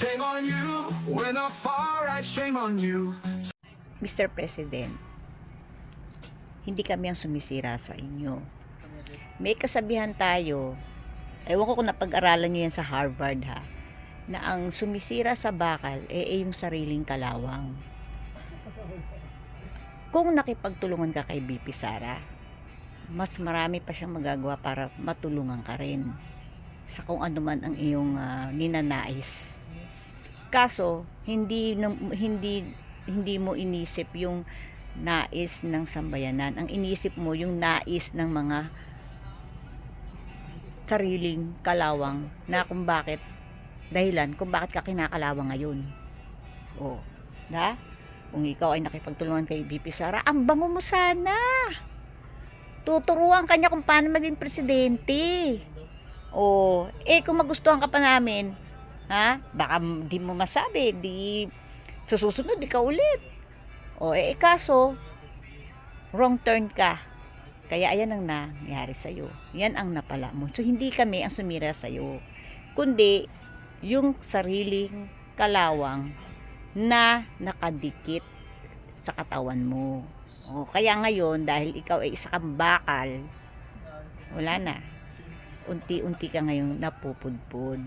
Shame on you, when the far right, shame on you. Mr. President, hindi kami ang sumisira sa inyo. May kasabihan tayo, ewan ko kung napag-aralan nyo yan sa Harvard ha, na ang sumisira sa bakal yung sariling kalawang. Kung nakipagtulungan ka kay BP Sara, mas marami pa siyang magagawa para matulungan ka rin sa kung ano man ang iyong ninanais. Kaso, hindi mo inisip yung nais ng sambayanan. Ang inisip mo yung nais ng mga sariling kalawang na kung bakit ka kinakalawang ngayon. O, da? Kung ikaw ay nakipagtulungan kay BP Sara, ang bango mo sana. Tuturuan kanya kung paano maging presidente. O, kung magustuhan ka pa namin, ha? Baka di mo masabi, di susunod, di ka ulit. O, kaso, wrong turn ka. Kaya ayan ang nangyari sa'yo. Yan ang napala mo. So, hindi kami ang sumira sa'yo. Kundi, yung sariling kalawang na nakadikit sa katawan mo. O, kaya ngayon, dahil ikaw ay isa kang bakal, wala na. Unti-unti ka ngayon napupudpud.